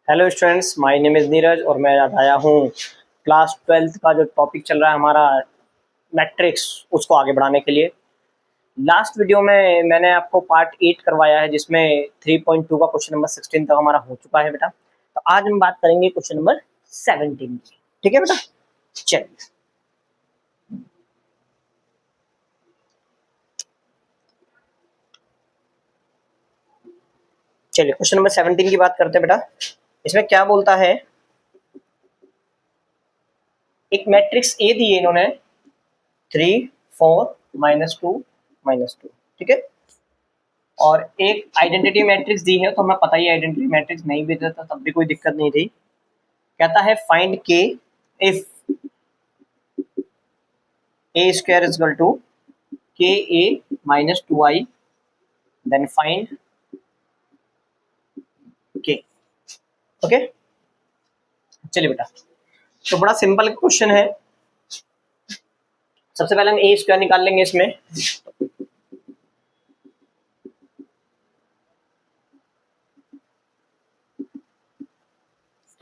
Hello students, my name is Neeraj और मैं आज आया हूँ क्लास 12th का जो टॉपिक चल रहा है हमारा मैट्रिक्स, उसको आगे बढ़ाने के लिए। लास्ट वीडियो में मैंने आपको पार्ट 8 करवाया है जिसमें 3.2 का क्वेश्चन नंबर 16 तक हमारा हो चुका है बेटा। तो आज हम बात करेंगे क्वेश्चन नंबर 17 की। ठीक है बेटा, चलिए चलिए क्वेश्चन नंबर 17 की बात करते हैं बेटा। इसमें क्या बोलता है, एक मैट्रिक्स ए दिए इन्होंने 3 4 -2 -2। ठीक है, और एक आइडेंटिटी मैट्रिक्स दी है, तो हमें पता ही आइडेंटिटी मैट्रिक्स नहीं भी देता तब भी कोई दिक्कत नहीं थी। कहता है find K if A square is equal to K A -2i, then find K. Okay, चलिए बेटा, तो बड़ा सिंपल क्वेश्चन है। सबसे पहले हम ए स्क्वायर निकाल लेंगे इसमें।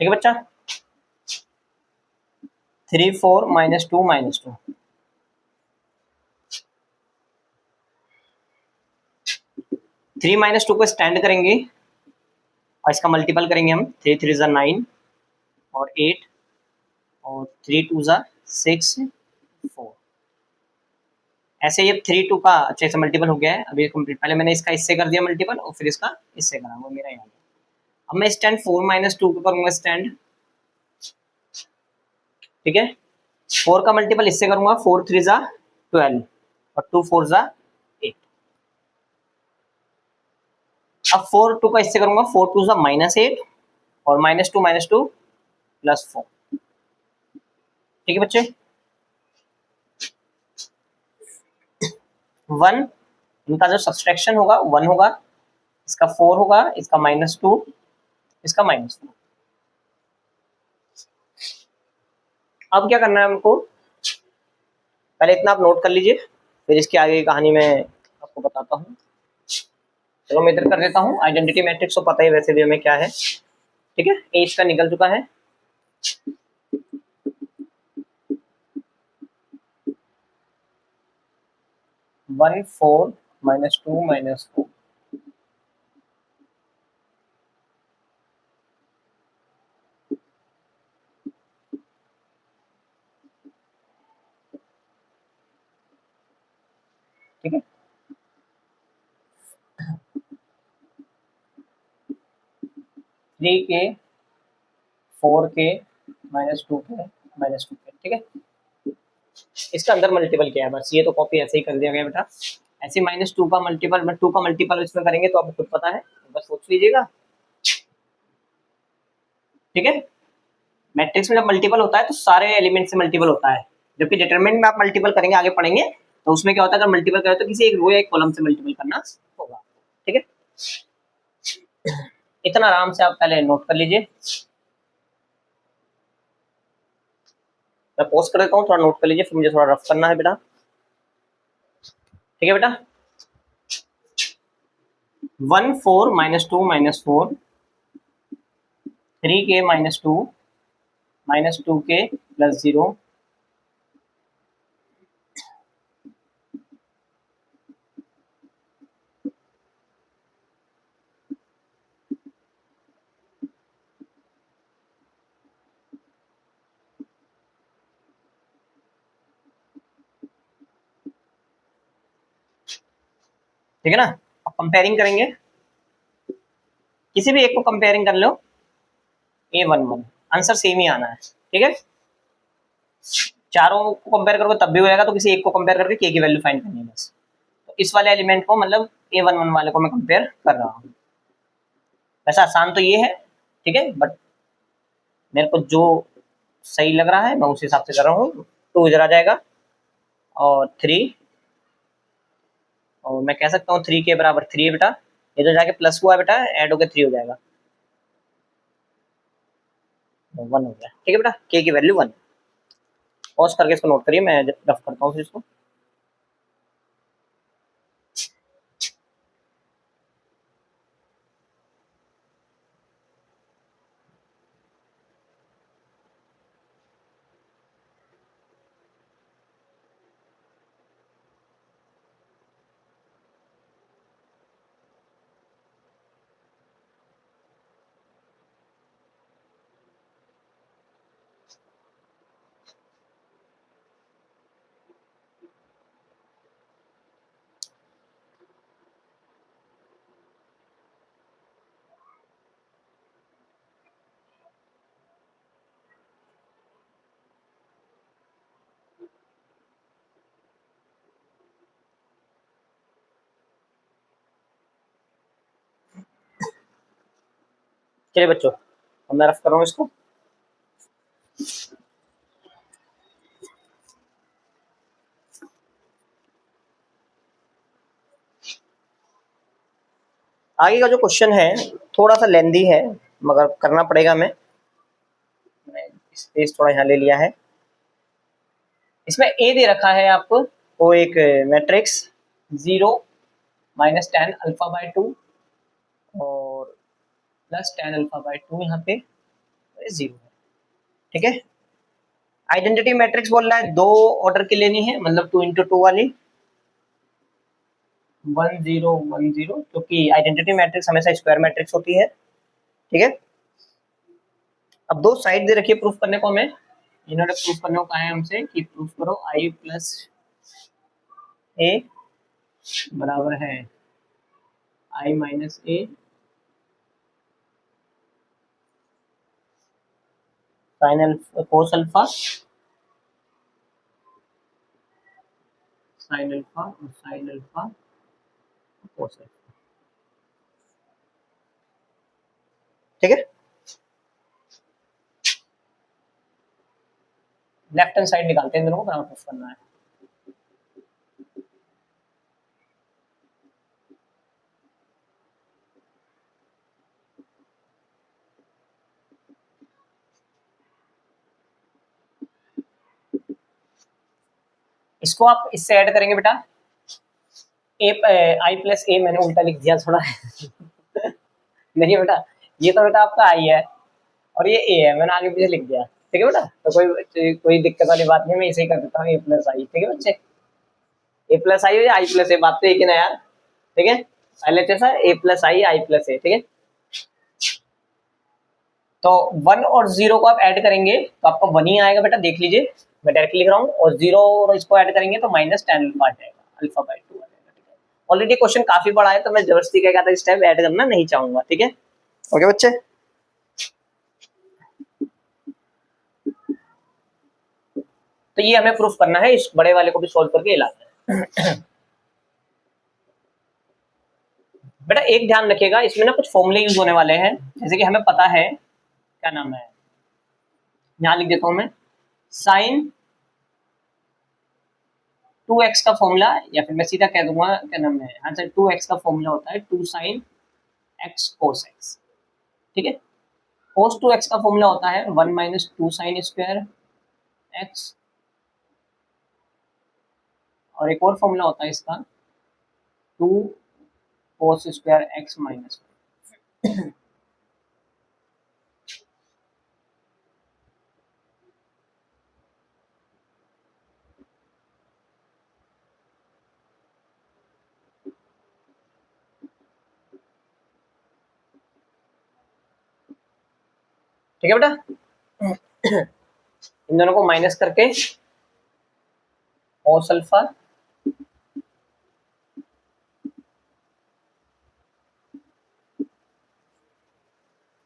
ठीक है बच्चा, 3 4 -2 -2। 3 -2 को स्टैंड करेंगे और इसका मल्टीपल करेंगे हम। 3 3 ज़ा 9 और 8 और 3 2 ज़ा 6 4। ऐसे ये 3 2 का अच्छे से मल्टीपल हो गया है अभी कंप्लीट। पहले मैंने इसका इससे कर दिया मल्टीपल और फिर इसका इससे करा, वो मेरा याद है। अब मैं स्टैंड 4 -2 को करूंगा स्टैंड। ठीक है, 4 का मल्टीपल इससे करूंगा, 4 3 ज़ा 12 और 2 4 ज़ा 8। अब 4 2 का इससे करूंगा, 4 2 ज़ा -8 और -2 +4। ठीक है बच्चे, 1 इनका जो सब्सट्रैक्शन होगा 1 होगा, इसका 4 होगा, इसका -2, इसका -2। अब क्या करना है हमको, पहले इतना आप नोट कर लीजिए, फिर इसकी आगे की कहानी मैं आपको बताता हूँ। चलो मैं इधर कर देता हूँ। आइडेंटिटी मैट्रिक्स तो पता ही वैसे भी हमें क्या है। ठीक है, ए इसका निकल चुका है। वन 4 -2 -4। ठीक है, 3 के 4 के -2 के -2 के। ठीक है, इसका अंदर मल्टीपल किया है, बस ये तो कॉपी ऐसे ही कर दिया गया बेटा। ऐसे -2 का मल्टीपल 2 का मल्टीपल इसमें करेंगे तो आपको खुद पता है, बस सोच लीजिएगा। ठीक है, मैट्रिक्स में जब मल्टीपल होता है तो सारे एलिमेंट से मल्टीपल होता है, जबकि डिटरमिनेंट में आप मल्टीपल करेंगे, आगे पढ़ेंगे तो उसमें क्या होता है, अगर मल्टीपल करें तो किसी एक रो या एक कॉलम से मल्टीपल करना होगा। ठीक है, इतना आराम से आप पहले नोट कर लीजिए। मैं पोस्ट कर देता हूँ, थोड़ा नोट कर लीजिए, फिर मुझे थोड़ा रफ करना है बेटा। ठीक है बेटा, 1 4 -2 -4, 3 के -2 के +0, ठीक है ना। अब कंपेयरिंग करेंगे, किसी भी एक को कंपेयरिंग कर लो, A11 आंसर सेम ही आना है। ठीक है, चारों को कंपेयर करोगे तब भी हो जाएगा, तो किसी एक को कंपेयर करके के की वैल्यू फाइंड करनी है बस। तो इस वाले एलिमेंट को, मतलब A11 वाले को मैं कंपेयर कर रहा हूँ। वैसे आसान तो ये है, ठीक है, बट मेरे को जो सही लग रहा है मैं उस हिसाब से कर रहा हूँ। 2 इधर आ जाएगा और 3, और मैं कह सकता हूँ 3 के बराबर 3 है बेटा। इधर जाके प्लस हुआ है बेटा, ऐड होकर 3 हो जाएगा, 1 हो गया। ठीक है बेटा, के की वैल्यू 1। पॉज करके इसको नोट करिए, मैं रफ करता हूँ फिर इसको। चलिए बच्चों, अब मैं रफ कर रहा हूँ इसको। आगे का जो क्वेश्चन है थोड़ा सा लेंदी है, मगर करना पड़ेगा हमें। मैं स्पेस थोड़ा यहाँ ले लिया है। इसमें ए दे रखा है आपको, वो एक matrix 0 minus tan alpha by 2 और प्लस टेन अल्फा बाई 2 यहाँ पे 0 है। ठीक है, आइडेंटिटी मैट्रिक्स बोल रहा है, दो ऑर्डर की लेनी है, मतलब 2 इंटू 2 वाली 1 0 1 0, क्योंकि आइडेंटिटी मैट्रिक्स हमेशा स्क्वायर मैट्रिक्स होती है। ठीक है, अब दो साइड दे रखी है प्रूफ करने को हमें। इन्होंने प्रूफ करने को कहा है हमसे कि प्रूफ करो आई प्लस ए बराबर है I minus A sine cos alpha sine alpha और साइन अल्फा कोस अल्फा। ठीक है, लेफ्ट हैंड साइड निकालते हैं, इन दोनों को बराबर प्रूफ करना है। इसको आप इससे ऐड करेंगे बेटा, ए आई प्लस ए मैंने उल्टा लिख दिया थोड़ा नहीं बेटा, ये तो बेटा आपका आई है और ये ए है, मैंने आगे पीछे लिख दिया। ठीक है बेटा, तो कोई दिक्कत वाली बात नहीं, मैं इसे ही कर देता हूँ ए प्लस आई। ठीक है बच्चे, ए प्लस आई हो या आई प्लस ए, बात तो एक ही ना यार। ठीक है, पहले जैसा ए प्लस आई प्लस ए। ठीक है, तो 1 और 0 को आप ऐड करेंगे तो आपका 1 ही आएगा बेटा, देख लीजिए मैं डायरेक्टली लिख रहा हूँ, और 0 और इसको ऐड करेंगे तो माइनस टेन अल्फा आ जाएगा, अल्फा बाई 2 आ जाएगा। ठीक है, ऑलरेडी क्वेश्चन काफी बड़ा है तो मैं जबरदस्ती क्या कहता है इस टाइम ऐड करना नहीं चाहूंगा। ठीक है, ओके बच्चे, तो ये हमें प्रूफ करना है, इस बड़े वाले को भी सोल्व करके लाना है। बेटा एक ध्यान रखिएगा, इसमें ना कुछ फॉर्मूले यूज होने वाले हैं, जैसे कि हमें पता है क्या नाम है, यहाँ लिख देता हूं मैं, साइन 2x का फॉर्मूला, या फिर मैं सीधा कह दूंगा क्या नाम है, हाँ सर 2x का फॉर्मूला होता है 2 साइन x कोस x। ठीक है, कोस 2x का फॉर्मूला होता है 1 माइनस 2 साइन स्क्वायर x, और एक और फॉर्मूला होता है इसका 2 कोस स्क्वायर x माइनस। ठीक है बेटा, इन दोनों को माइनस करके कोस अल्फा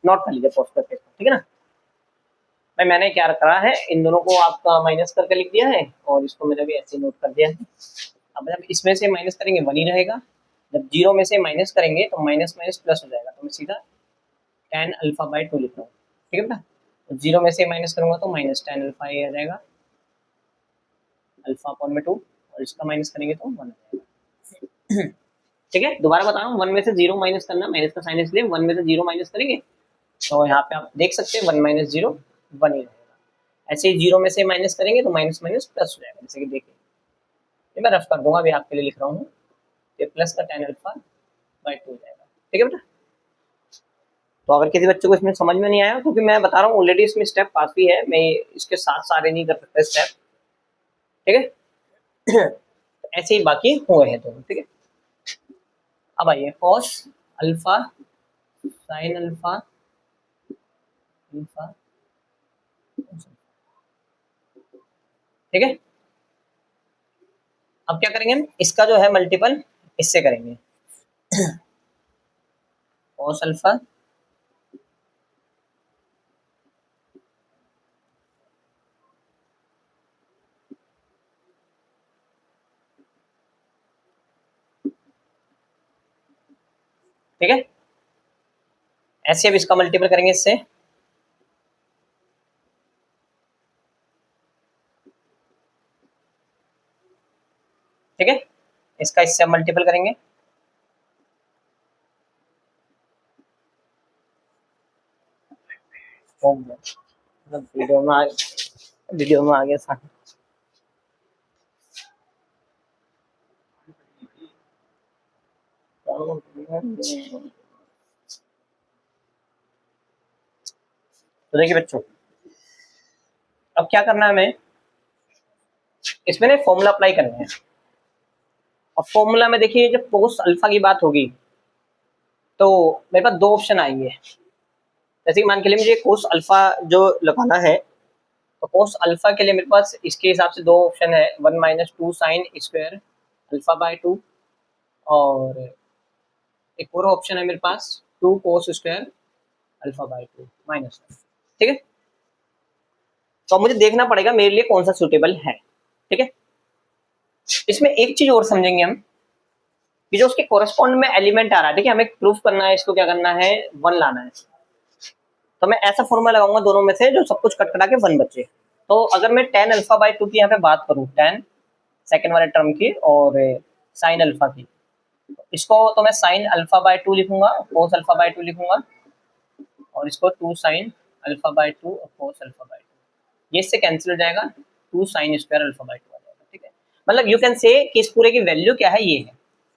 नोट कर लीजिए पोस्ट करके, ठीक है ना भाई। मैंने क्या करा है, इन दोनों को आपका माइनस करके लिख दिया है और इसको मैंने भी ऐसे नोट कर दिया है। अब जब इसमें से माइनस करेंगे 1 ही रहेगा, जब 0 में से माइनस करेंगे तो माइनस माइनस प्लस हो जाएगा, तो मैं सीधा टेन अल्फा बाई 2 लिख रहा हूँ। ठीक है बेटा, 0 में से माइनस करूंगा तो माइनस टेन अल्फा ये आ जाएगा, अल्फा अपॉन में 2, और इसका माइनस करेंगे तो 1 आ जाएगा। ठीक है, दोबारा बता रहा हूँ, 1 में से 0 माइनस करना, माइनस का साइन इसलिए 1 में से 0 माइनस करेंगे तो यहाँ पे आप देख सकते हैं 1 माइनस 0 1 ही रहेगा। ऐसे ही 0 में से माइनस करेंगे तो माइनस माइनस प्लस हो जाएगा, जैसे कि देखिए ये मैं रफ कर दूंगा, अभी आपके लिए लिख रहा हूँ, ये प्लस का टेन अल्फा बाई 2 हो जाएगा। ठीक है बेटा, तो अगर किसी बच्चे को इसमें समझ में नहीं आया, क्योंकि मैं बता रहा हूँ ऑलरेडी इसमें स्टेप काफी है, मैं इसके साथ सारे नहीं कर सकता स्टेप। ठीक है, ऐसे ही बाकी हुए हैं दोनों। ठीक है, अब आइए cos alpha sine alpha alpha. ठीक है, अब क्या करेंगे हम, इसका जो है मल्टीपल इससे करेंगे, कॉस अल्फा ठीक है, ऐसे अब इसका मल्टीपल करेंगे इससे, ठीक है, इसका इससे मल्टीपल करेंगे, हो गया, मतलब वीडियो में आ गया साथ। तो देखिए बच्चों, अब क्या करना है हमें, इसमें ना फॉर्मूला अप्लाई करना है। अब फॉर्मूला में देखिए जब कोस अल्फा की बात होगी तो मेरे पास दो ऑप्शन आएंगे। जैसे कि मान के लिए मुझे कोस अल्फा जो लगाना है, तो कोस अल्फा के लिए मेरे पास इसके हिसाब से दो ऑप्शन है, 1 - 2 साइन स्क्वायर अल्फा बाय 2, और एक और ऑप्शन है मेरे पास 2 cos square alpha by 2 minus, ठीक है। तो अब मुझे देखना पड़ेगा मेरे लिए कौन सा सूटेबल है, ठीक है। इसमें एक चीज और समझेंगे हम कि जो उसके कोरस्पॉन्ड में एलिमेंट आ रहा है, देखिए हमें प्रूफ करना है, इसको क्या करना है, 1 लाना है। तो मैं ऐसा फॉर्मूला लगाऊंगा दोनों में से जो सब कुछ कट कटा के 1 बचे। तो अगर मैं tan अल्फा बाय 2 की यहाँ पे बात करूँ, tan सेकेंड वाले टर्म की और साइन अल्फा की, इसको तो मैं साइन अल्फा बाय 2 लिखूंगा, कोस अल्फा बाय 2 लिखूंगा, और इसको 2 साइन अल्फा बाय 2 और कोस अल्फा बाय 2, ये इससे कैंसिल हो जाएगा, 2 साइन स्क्वायर अल्फा बाय 2 आ जाएगा, ठीक है। मतलब यू कैन से कि इस पूरे की वैल्यू क्या है, ये है,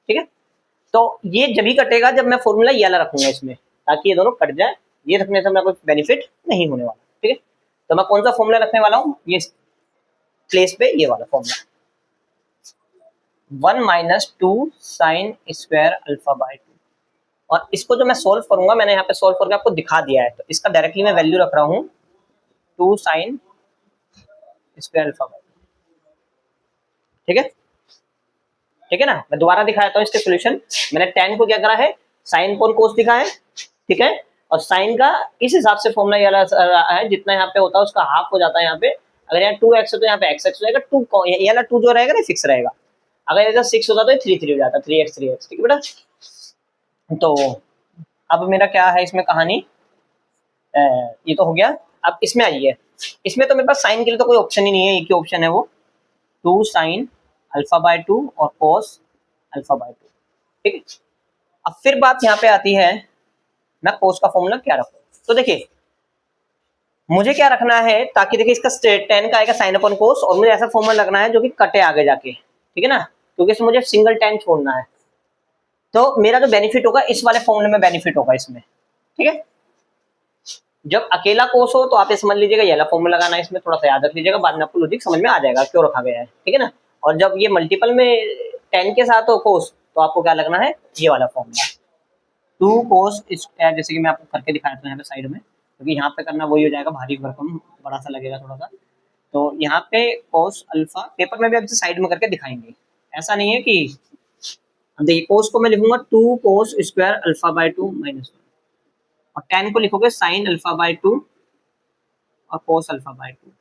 ठीक है। तो ये जब ही कटेगा जब मैं फॉर्मूला ये वाला रखूंगा इसमें, ताकि ये दोनों कट जाए, ये रखने से मेरा कोई बेनिफिट नहीं होने वाला, ठीक है। तो मैं कौन सा फॉर्मूला रखने वाला हूँ, ये प्लेस पे ये वाला formula, 1 - 2 sine square alpha by 2, और इसको जो मैं सोल्व करूंगा, मैंने यहाँ पे सोल्व करके आपको दिखा दिया है, तो इसका डायरेक्टली मैं वैल्यू रख रहा हूँ 2 साइन स्क्वायर अल्फा बाय 2, ठीक है, ठीक है ना। मैं दोबारा दिखाता हूँ इसके सोल्यूशन। मैंने tan को क्या करा है, साइन कोन कोस दिखा है, ठीक है, और साइन का इस हिसाब से फॉर्मूला ये वाला है, जितना यहाँ पे होता है उसका हाफ हो जाता है यहाँ पे। अगर यहाँ 2x है तो यहाँ पे x हो जाएगा, 2 ये वाला 2 जो रहेगा ना फिक्स रहेगा, अगर इधर 6 होता तो ये 3 3 हो जाता, 3x, ठीक है बेटा। तो अब मेरा क्या है इसमें कहानी, ये तो हो गया। अब इसमें आइए, इसमें तो मेरे पास साइन के लिए तो कोई ऑप्शन ही नहीं है, एक ही ऑप्शन है वो 2 साइन अल्फा बाय 2 और कोस अल्फा बाय 2, ठीक है। अब फिर बात यहाँ पे आती है, मैं कोस का फॉर्मूला क्या रखूं। तो देखिए मुझे क्या रखना है, ताकि देखिए इसका tan का आएगा साइन अपन कोस, और मुझे ऐसा फॉर्मूला लगना है जो कि कटे आगे जाके, ठीक है ना, क्योंकि इसमें मुझे सिंगल tan छोड़ना है। तो मेरा जो बेनिफिट होगा इस वाले फॉर्मूले में बेनिफिट होगा इसमें, ठीक है। जब अकेला कोस हो तो आप ये समझ लीजिएगा ये वाला फॉर्मूला लगाना है, इसमें थोड़ा सा याद रख लीजिएगा, बाद में आपको लॉजिक समझ में आ जाएगा क्यों रखा गया है, ठीक है ना। और जब ये मल्टीपल में tan के साथ हो कोस, तो आपको क्या लगना है, ये वाला फॉर्मूला 2 कोस स्क्वायर, जैसे कि मैं आपको करके दिखाया था यहाँ पे साइड में, क्योंकि यहाँ पे करना वही हो जाएगा, भारी भरकम बड़ा सा लगेगा थोड़ा सा। तो यहाँ पे कोस अल्फा पेपर में भी अब साइड में करके दिखाएंगे, ऐसा नहीं है कि देखिए कोस को मैं लिखूंगा 2 cos square alpha by 2 minus 1, और tan को लिखोगे साइन अल्फा बाय 2 और कोस अल्फा बाय 2।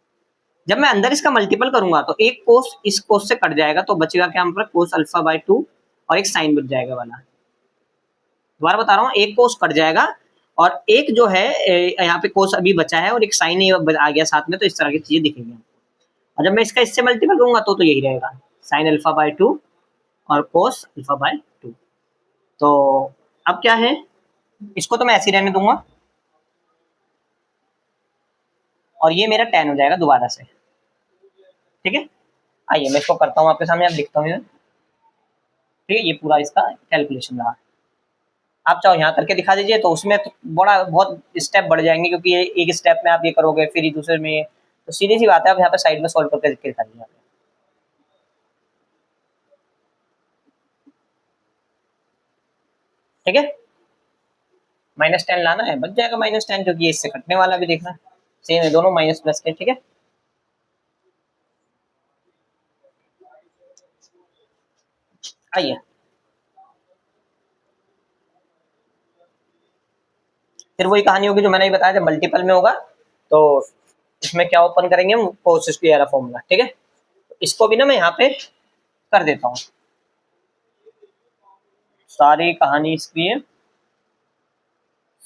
जब मैं अंदर इसका मल्टीपल करूंगा तो एक कोस इस कोस से कट जाएगा, तो बचेगा क्या हमारे कोस अल्फा बाय 2 और एक साइन बच जाएगा वाला। दोबारा बता रहा हूँ, एक कोस कट जाएगा और एक जो है यहाँ पे कोस अभी बचा है और एक साइन आ गया साथ में, तो इस तरह की चीजें दिखेंगी। और जब मैं इसका इससे मल्टीपल करूंगा तो यही रहेगा साइन अल्फा बाय 2 और कोस अल्फा बाय 2। तो अब क्या है, इसको तो मैं ऐसे ही रहने दूंगा, और ये मेरा tan हो जाएगा दोबारा से, ठीक है। आइए मैं इसको करता हूँ आपके सामने, आप लिखता हूँ, ठीक है, ये पूरा इसका कैलकुलेशन रहा। आप चाहो यहाँ करके दिखा दीजिए, तो उसमें तो बड़ा बहुत स्टेप बढ़ जाएंगे, क्योंकि ये एक स्टेप में आप ये करोगे फिर दूसरे में, तो सीधी सी बात है, आप यहाँ पे साइड में सॉल्व करके दिखा दीजिए, ठीक है। -10 लाना है, बच जाएगा -10, क्योंकि इससे कटने वाला भी देखना सेम है, दोनों माइनस प्लस के, ठीक है। आइए फिर वही कहानी होगी जो मैंने बताया, जब मल्टीपल में होगा तो इसमें क्या ओपन करेंगे हम, कोस स्क्वायर वाला फॉर्मूला, ठीक है। इसको भी ना मैं यहाँ पे कर देता हूँ, सारी कहानी इसकी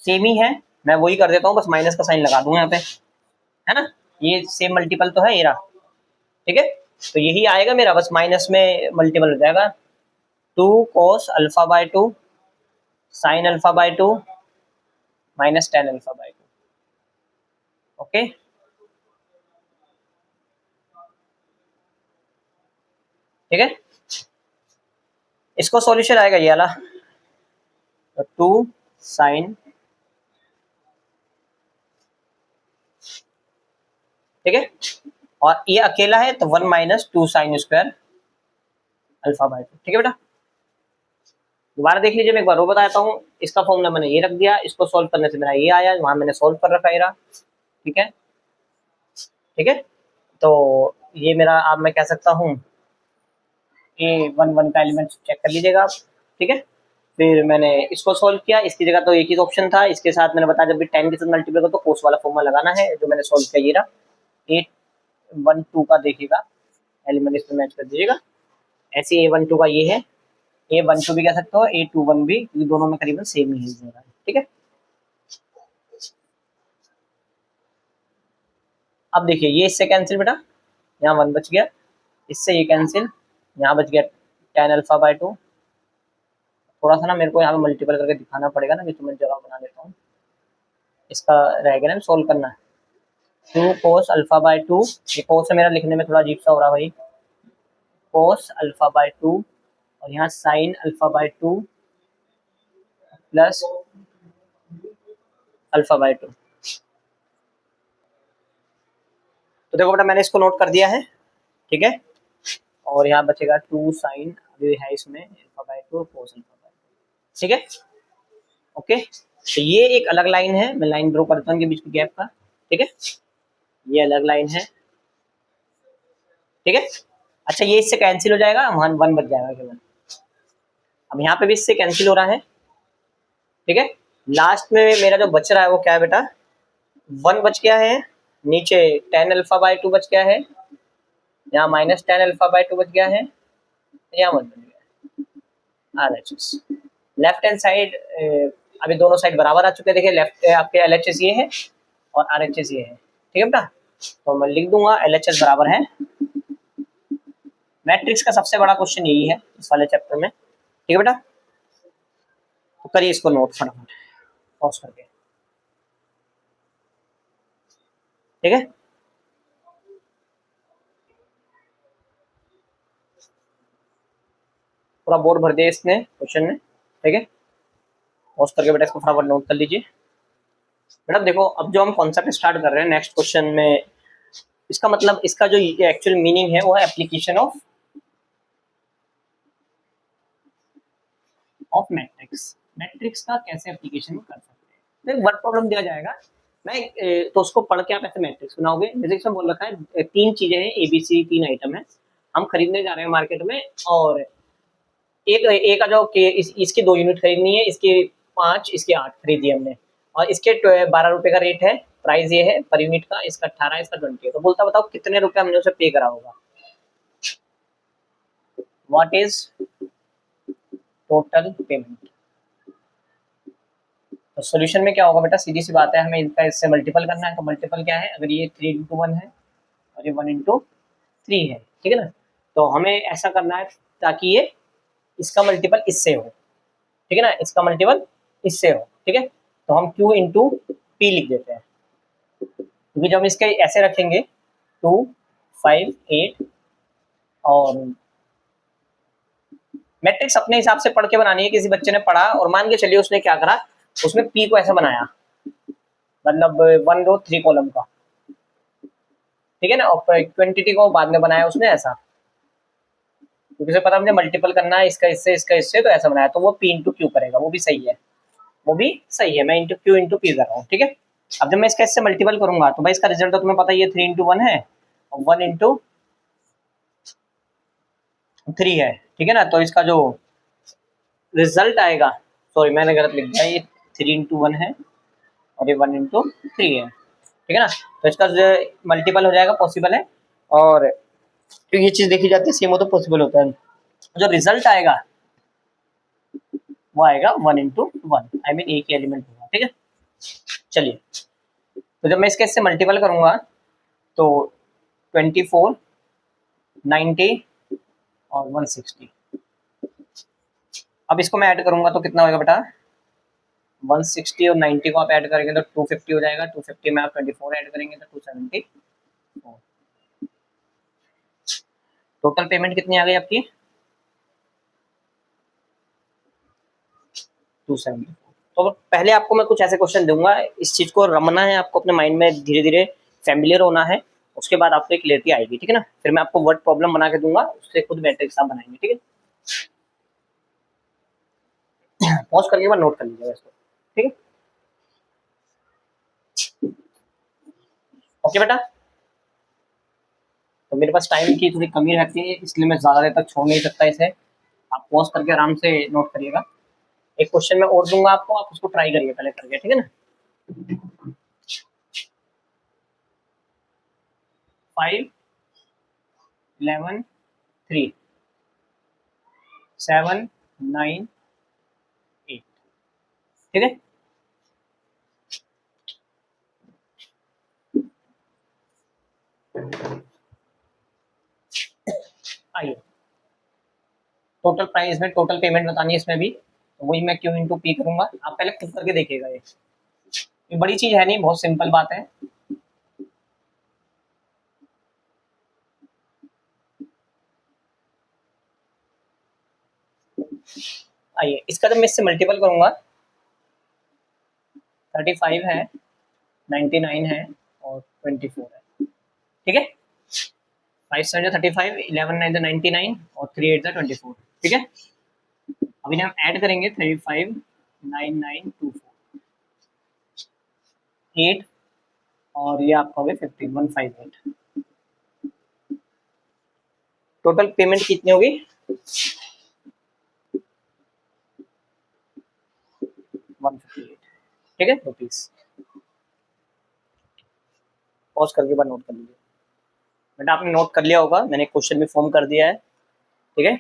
सेम ही है, मैं वही कर देता हूँ, बस माइनस का साइन लगा दूंगा यहाँ पे, है ना। ये सेम मल्टीपल तो है ये रहा, ठीक है। तो यही आएगा मेरा, बस माइनस में मल्टीपल हो जाएगा, 2 cos α/2 sin α/2 minus tan α/2। Okay, ठीक है। इसको सॉल्यूशन आएगा ये वाला, तो 2 sin, ठीक है, और ये अकेला है तो 1 माइनस 2 sin स्क्वायर α/2, ठीक है बेटा। दोबारा देख लीजिए, मैं एक बार वो बताता हूँ। इसका फॉर्मूला मैंने ये रख दिया, इसको सॉल्व करने से मेरा ये आया, वहां मैंने सॉल्व कर रखा है, ठीक है, ठीक है। तो ये मेरा, अब मैं कह सकता हूँ A11 का एलिमेंट चेक कर लीजिएगा आप, ठीक है। फिर मैंने इसको सॉल्व किया, इसकी जगह तो एक ही ऑप्शन था, इसके साथ मैंने बताया जब भी 10 के साथ मल्टीप्लाई करो तो कोस वाला फॉर्मूला लगाना है, जो मैंने सॉल्व किया ये रहा। 812 का देखिएगा एलिमेंट, इसमें मैच कर दीजिएगा। ऐसे A12 का ये है, A12 भी कह सकते हो, A21 भी, क्योंकि दोनों में करीबन सेम ही है, ठीक है। अब देखिए ये इससे कैंसिल बेटा, यहाँ 1 बच गया, इससे ये कैंसिल, यहाँ बच गया tan α/2। थोड़ा सा ना मेरे को यहाँ पे मल्टीपल करके दिखाना पड़ेगा ना, तो मैं जगह बना लेता हूँ। इसका रहेगा ना सॉल्व करना, 2 cos α/2, ये cos है मेरा लिखने में थोड़ा अजीब सा हो रहा है भाई, cos α/2 और यहाँ sin α/2 प्लस α/2। तो देखो बेटा मैंने इसको नोट कर दिया है, ठीक है, और यहाँ बचेगा 2 sin, अभी है इसमें α/2 cos α/2, ठीक है, ओके। तो ये एक अलग लाइन है, मैं लाइन ड्रॉ करता हूँ इनके बीच के गैप का, ठीक है, ये अलग लाइन है, ठीक है। अच्छा ये इससे कैंसिल हो जाएगा, 1 बच जाएगा केवल। अब यहाँ पे भी इससे कैंसिल हो रहा है, ठीक है। लास्ट में मेरा जो बच रहा है वो क्या है बेटा, 1 बच गया है, नीचे tan α/2 बच गया है, यहाँ माइनस tan α/2 बच गया है, यहाँ 1 बच गया है RHS। लेफ्ट हैंड साइड अभी दोनों साइड बराबर आ चुके हैं, देखिए लेफ्ट आपके LHS ये है और RHS ये है, ठीक है बेटा। तो मैं लिख दूंगा LHS बराबर है, मैट्रिक्स का सबसे बड़ा क्वेश्चन यही है इस वाले चैप्टर में, ठीक है बेटा। तो करिए इसको नोट फटाफट पॉज करके, ठीक है। पूरा बोर्ड भर दिया इसने क्वेश्चन में, ठीक है। पॉज करके बेटा इसको फटाफट नोट कर लीजिए। बेटा देखो अब जो हम कॉन्सेप्ट स्टार्ट कर रहे हैं नेक्स्ट क्वेश्चन में, इसका मतलब इसका जो एक्चुअल मीनिंग है वो है एप्लीकेशन ऑफ मैट्रिक्स। मैट्रिक्स का कैसे एप्लीकेशन कर सकते हैं, तो वर्क प्रॉब्लम दिया जाएगा, मैं तो उसको पढ़ के आप ऐसे मैट्रिक्स बनाओगे। जैसे इसमें बोल रखा है 3 चीजें हैं, ABC 3 आइटम है, हम खरीदने जा रहे हैं मार्केट में, और एक का जो इसकी 2 यूनिट खरीदनी है, इसके 5, इसके 8 खरीदी हमने, और इसके 12 रुपए का रेट है, प्राइस ये है पर यूनिट का, इसका 18, इसका 20 है। तो बोलता बताओ कितने रुपए हमने उसे पे करा होगा, व्हाट इज टोटल पेमेंट। तो सॉल्यूशन में क्या होगा बेटा, सीधी सी बात है, हमें इनका इससे मल्टीपल करना है। तो मल्टीपल क्या है, अगर ये 3 × 1 है और ये 1 × 3 है, ठीक है ना, तो हमें ऐसा करना है ताकि ये इसका मल्टीपल इससे हो, ठीक है ना, इसका मल्टीपल इससे हो, ठीक है। तो हम Q × P लिख देते हैं, क्योंकि जब इसके ऐसे रखेंगे 2, 5, 8, और मैट्रिक्स अपने हिसाब से पढ़ के बनानी है। किसी बच्चे ने पढ़ा और मान के चलिए उसने क्या करा, उसमें P को ऐसा बनाया, मतलब 1 रो 3 कॉलम का, ठीक है ना, और क्वांटिटी को बाद में बनाया उसने ऐसा, क्योंकि उसे पता मुझे मल्टीपल करना है इसका इससे, तो ऐसा बनाया, तो वो P × Q करेगा, वो भी सही है, वो भी सही है, मैं Q × P कर रहा हूँ, ठीक है। अब जब मैं इसका इससे मल्टीपल करूंगा तो भाई इसका रिजल्ट तो तुम्हें पता ही है, 3 × 1 है और 1 × 3 है, ठीक है ना। तो इसका जो रिजल्ट आएगा, सॉरी मैंने गलत लिख दिया, ये 3 × 1 है और ये 1 × 3 है, ठीक है ना। तो इसका मल्टीपल हो जाएगा, पॉसिबल है, और तो ये चीज देखी जाती है, सेम हो तो पॉसिबल होता है। जो रिजल्ट आएगा वो आएगा 1 × 1, आई मीन एक ही एलिमेंट होगा, ठीक है। चलिए, तो जब मैं इसके इससे मल्टीपल करूंगा तो 24, 90 और 160। अब इसको मैं ऐड करूंगा तो कितना होगा बेटा, 160 और 90 को आप ऐड करेंगे तो 250 हो जाएगा, 250 में आप 24 ऐड करेंगे तो 270। टोटल पेमेंट कितनी आ गई आपकी, 270। तो पहले आपको मैं कुछ ऐसे क्वेश्चन दूंगा, इस चीज को रमना है आपको, अपने माइंड में धीरे धीरे फैमिलियर होना है, उसके बाद आपको एक क्लियरिटी आएगी, ठीक है ना। फिर मैं आपको वर्ड प्रॉब्लम बना के दूंगा, उससे खुद मैट्रिक्स आप बनाएंगे, ठीक है। पॉज करके एक बार नोट कर लीजिएगा इसको, ठीक है। ओके बेटा, तो मेरे पास टाइम की थोड़ी कमी रहती है, इसलिए मैं ज़्यादा देर तक छोड़ नहीं सकता इसे। आप पॉज करके आराम से नोट करिएगा। एक क्वेश्चन मैं और दूंगा आपको, आप उसको ट्राई करिए पहले करके, ठीक है ना। 5, 11, 3, 7, 9, 8, ठीक है। आइए, टोटल प्राइस में टोटल पेमेंट बतानी है इसमें भी, तो वही मैं क्यू इंटू पी करूंगा। आप पहले खुद करके देखिएगा, ये बड़ी चीज है नहीं, बहुत सिंपल बात है। आइए, इसका जब मैं इससे मल्टीपल करूंगा, 35 है, 99 है और 24 है, ठीक है। 5 7 35, 11 9 99 और 3 8 24, ठीक है। अभी हम ऐड करेंगे 35, 9924, 8 और ये आपका हो गया 15, 158। टोटल पेमेंट कितनी होगी, 158, ठीक है रुपीज। पॉज करके बार नोट कर लीजिए बेटा, आपने नोट कर लिया होगा, मैंने क्वेश्चन भी फॉर्म कर दिया है, ठीक है।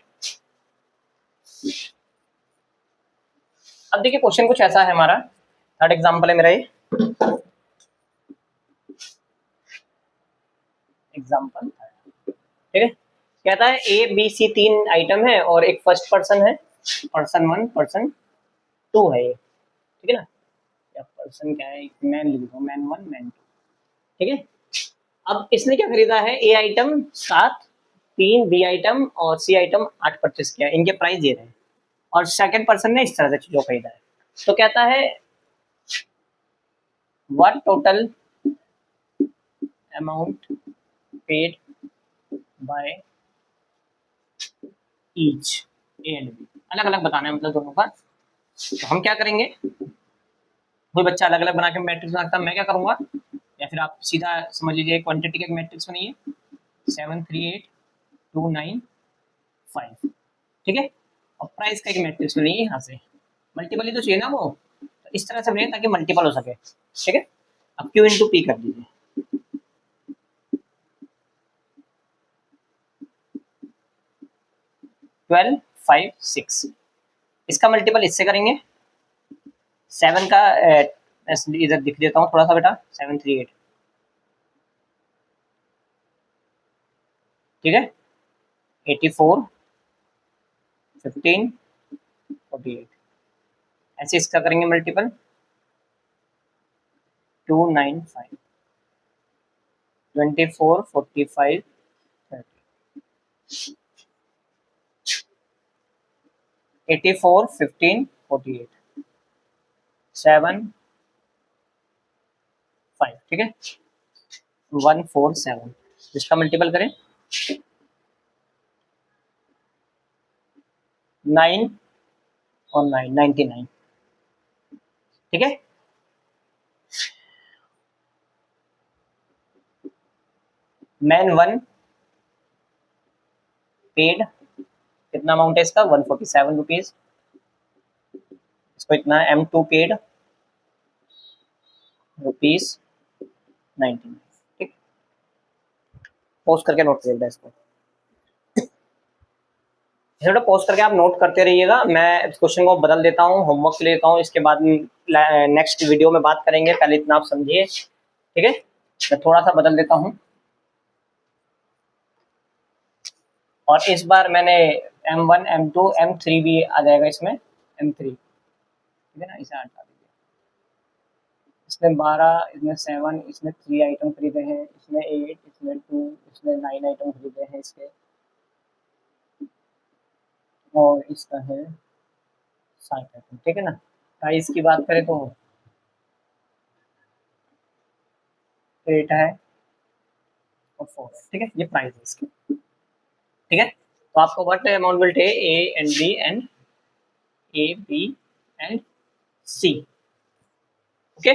अब देखिए क्वेश्चन कुछ ऐसा है हमारा, थर्ड एग्जांपल है मेरा ये, एग्जांपल, ठीक है। कहता है ए बी सी 3 आइटम है और एक फर्स्ट पर्सन है, पर्सन 1, पर्सन 2 है ये, ठीक है ना। या पर्सन क्या है, मैन लिख दो, मैन 1, मैन 2, ठीक है। अब इसने क्या खरीदा है, ए आइटम 7, 3 बी आइटम और सी आइटम 8 परचेस किया, इनके प्राइस दे रहे हैं, और सेकंड पर्सन ने इस तरह से चीजों खरीदा है। तो कहता है what total amount paid by each A and B, अलग अलग बताना है मतलब दोनों का। तो हम क्या करेंगे, कोई बच्चा अलग अलग बना के मैट्रिक्स बनाता है, मैं क्या करूंगा, या फिर आप सीधा समझ लीजिए क्वांटिटी का एक मैट्रिक्स बनाइए, 7 3 8 2 9 5, ठीक है। और प्राइस का एक मैट्रिक्स बनाइए, यहाँ से मल्टीपल ही तो चाहिए ना वो, तो इस तरह से बनाइए ताकि मल्टीपल हो सके, ठीक है। अब क्यू इंटू पी कर दीजिए, 12 5 6, इसका मल्टीपल इससे करेंगे, 7 का इधर दिख देता हूँ थोड़ा सा बेटा, 7 3 8, ठीक है। 84 15 48, ऐसे इसका करेंगे मल्टीपल, 2 9 5 24 45 30, 84 15 48 7 5, ठीक है। 147, इसका मल्टीपल करें, 9 और 9 99, ठीक है। मैन 1 पेड, कितना अमाउंट है इसका, 147 रुपीज, इसको इतना M2 पेड रुपीज 99, ठीक। पोस्ट करके नोट कर इसको। थोड़ा पॉज करके आप नोट करते रहिएगा, मैं इस क्वेश्चन को बदल देता हूँ, होमवर्क ले लेता हूँ, इसके बाद नेक्स्ट वीडियो में बात करेंगे, पहले इतना आप समझिए, ठीक है। मैं थोड़ा सा बदल देता हूँ, और इस बार मैंने M1 M2 M3 भी आ जाएगा इसमें, M3, ठीक है ना, इसे हटा दीजिए। इसमें 12, इसमें 7, इसमें 3 आइटम खरीदे हैं, इसमें 8, इसमें 2, इसमें 9 आइटम खरीदे हैं इसके, और इसका है 7 आइटम, ठीक है ना। प्राइस की बात करें तो 8 है और 4 है, ठीक है, ये प्राइस है इसकी, ठीक है। तो आपको what amount will take A B and C, okay,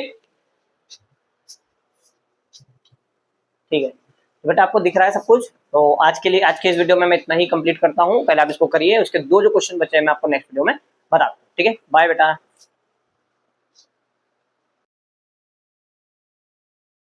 ठीक है। तो बेटा आपको दिख रहा है सब कुछ, तो आज के लिए, आज के इस वीडियो में मैं इतना ही कंप्लीट करता हूँ, पहले आप इसको करिए, उसके दो जो क्वेश्चन बचे हैं मैं आपको नेक्स्ट वीडियो में बताता हूँ, ठीक है। बाय बेटा।